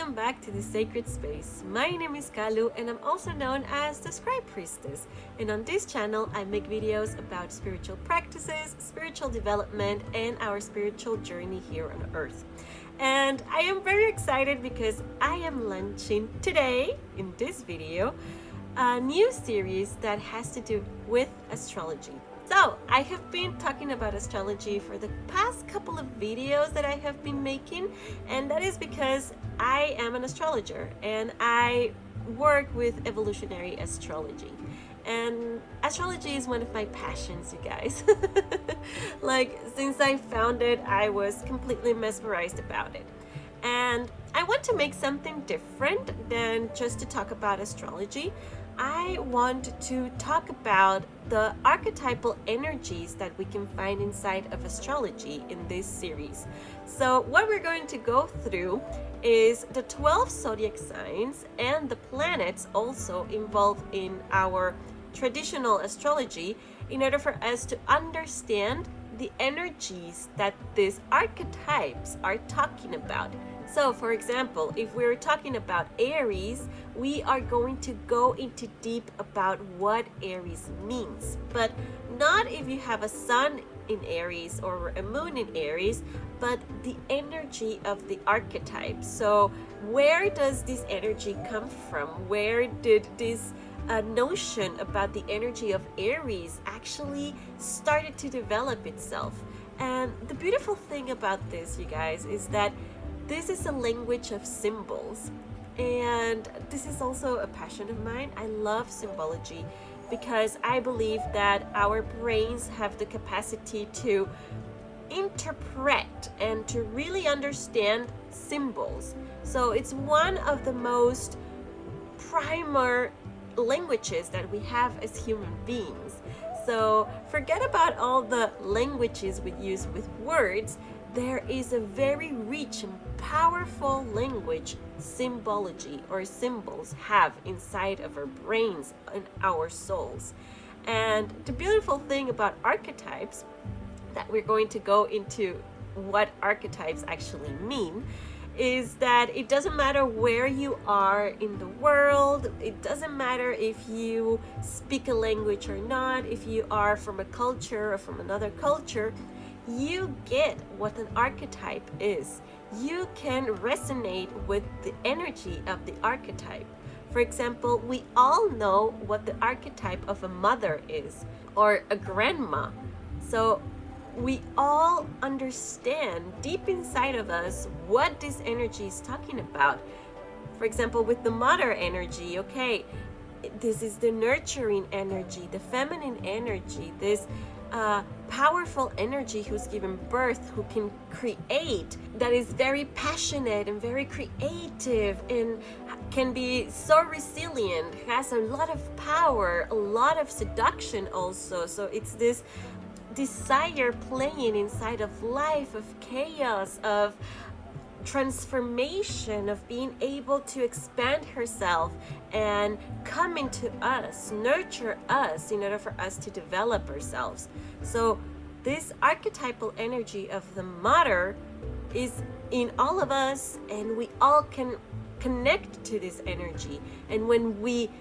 welcome back to the Sacred Space. My name is Kalu and I'm also known as the Scribe Priestess. And on this channel, I make videos about spiritual practices, spiritual development, and our spiritual journey here on Earth. And I am very excited because I am launching today, in this video, a new series that has to do with astrology. So, I have been talking about astrology for the past couple of videos that I have been making, and that is because I am an astrologer and I work with evolutionary astrology. And astrology is one of my passions, you guys. Like, since I found it, I was completely mesmerized about it. And I want to make something different than just to talk about astrology. I want to talk about the archetypal energies that we can find inside of astrology in this series. So what we're going to go through is the 12 zodiac signs and the planets also involved in our traditional astrology in order for us to understand the energies that these archetypes are talking about. So, for example, if we're talking about Aries, we are going to go into deep about what Aries means. But not if you have a sun in Aries or a moon in Aries, but the energy of the archetype. So, where does this energy come from? Where did this notion about the energy of Aries actually started to develop itself? And the beautiful thing about this, you guys, is that this is a language of symbols, and this is also a passion of mine. I love symbology because I believe that our brains have the capacity to interpret and to really understand symbols. So it's one of the most primer languages that we have as human beings. So forget about all the languages we use with words. There is a very rich and powerful language symbology or symbols have inside of our brains and our souls. And the beautiful thing about archetypes, that we're going to go into what archetypes actually mean, is that it doesn't matter where you are in the world. It doesn't matter if you speak a language or not, if you are from a culture or from another culture. You get what an archetype is. You can resonate with the energy of the archetype. For example, we all know what the archetype of a mother is, or a grandma. So we all understand deep inside of us what this energy is talking about. For example, with the mother energy, okay, this is the nurturing energy, the feminine energy, this powerful energy who's given birth, who can create, that is very passionate and very creative and can be so resilient, has a lot of power, a lot of seduction also. So it's this desire playing inside of life, of chaos, of transformation, of being able to expand herself and come into us, nurture us in order for us to develop ourselves. So this archetypal energy of the mother is in all of us, and we all can connect to this energy. And when we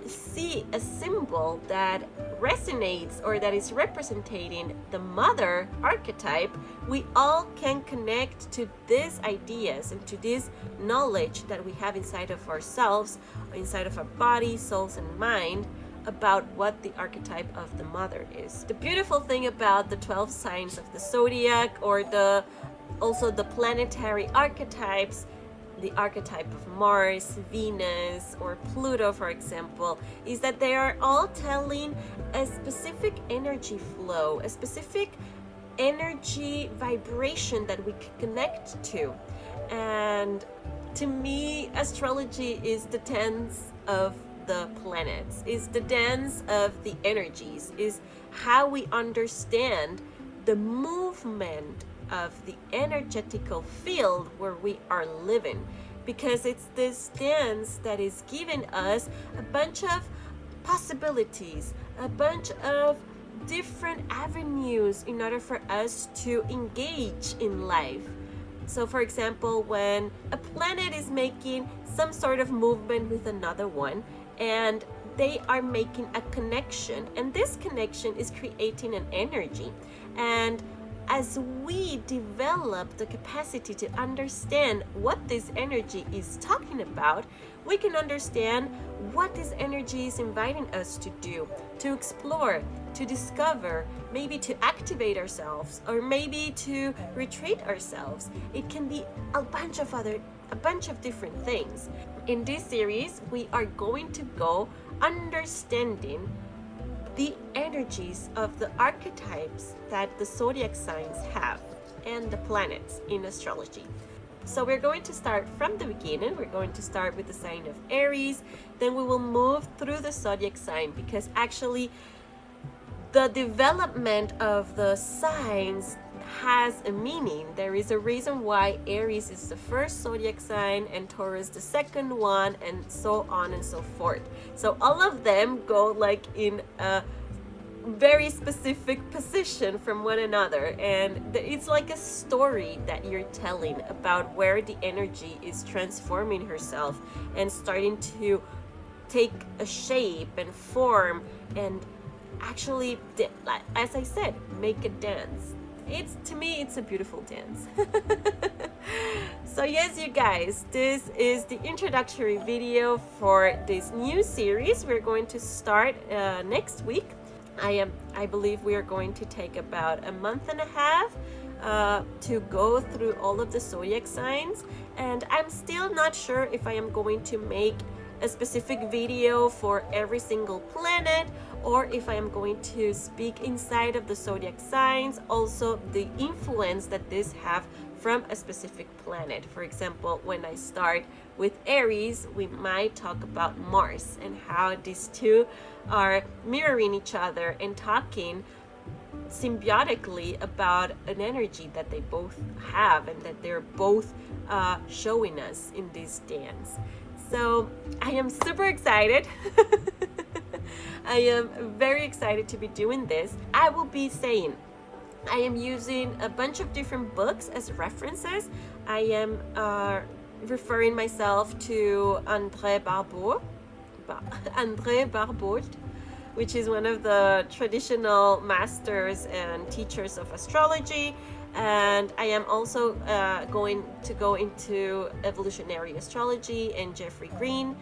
see a symbol that resonates or that is representing the mother archetype, we all can connect to these ideas and to this knowledge that we have inside of ourselves, inside of our body, souls, and mind about what the archetype of the mother is. The beautiful thing about the 12 signs of the zodiac, or also the planetary archetypes, the archetype of Mars, Venus, or Pluto, for example, is that they are all telling a specific energy flow, a specific energy vibration that we can connect to. And to me, astrology is the dance of the planets, is the dance of the energies, is how we understand the movement of the energetical field where we are living, because it's this dance that is giving us a bunch of possibilities, a bunch of different avenues in order for us to engage in life. So for example, when a planet is making some sort of movement with another one, and they are making a connection, and this connection is creating an energy. And as we develop the capacity to understand what this energy is talking about, we can understand what this energy is inviting us to do, to explore, to discover, maybe to activate ourselves, or maybe to retreat ourselves. It can be a bunch of different things. In this series, we are going to go understanding the energies of the archetypes that the zodiac signs have and the planets in astrology. So we're going to start from the beginning. We're going to start with the sign of Aries, then we will move through the zodiac sign, because actually the development of the signs has a meaning. There is a reason why Aries is the first zodiac sign and Taurus the second one, and so on and so forth. So all of them go like in a very specific position from one another, and it's like a story that you're telling about where the energy is transforming herself and starting to take a shape and form, and actually, as I said, make a dance. To me, it's a beautiful dance. So yes, you guys, this is the introductory video for this new series. We're going to start next week. I believe we are going to take about a month and a half to go through all of the zodiac signs, and I'm still not sure if I am going to make a specific video for every single planet, or if I am going to speak inside of the zodiac signs, also the influence that this have from a specific planet. For example, when I start with Aries, we might talk about Mars and how these two are mirroring each other and talking symbiotically about an energy that they both have and that they're both showing us in this dance. So I am super excited. I am very excited to be doing this. I will be saying I am using a bunch of different books as references. I am referring myself to André Barbeau, which is one of the traditional masters and teachers of astrology. And I am also going to go into evolutionary astrology and Jeffrey Green,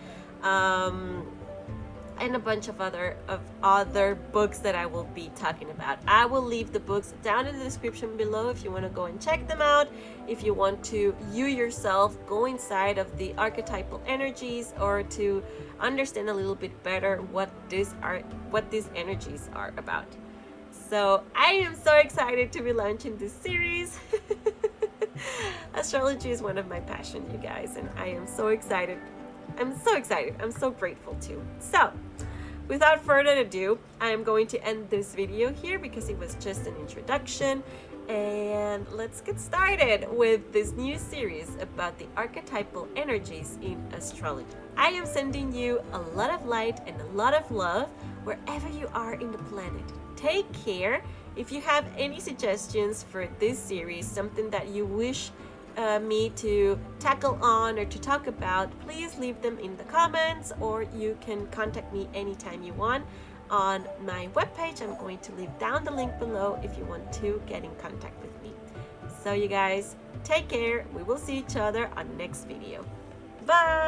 and a bunch of other books that I will be talking about. I will leave the books down in the description below if you want to go and check them out. If you want to you yourself go inside of the archetypal energies, or to understand a little bit better what these energies are about. So I am so excited to be launching this series. Astrology is one of my passions, you guys, and I am so excited. I'm so grateful too. So without further ado, I am going to end this video here because it was just an introduction, and let's get started with this new series about the archetypal energies in astrology. I am sending you a lot of light and a lot of love wherever you are in the planet. Take care. If you have any suggestions for this series, something that you wish me to tackle on or to talk about, please leave them in the comments, or you can contact me anytime you want on my webpage. I'm going to leave down the link below if you want to get in contact with me. So you guys, take care. We will see each other on next video. Bye!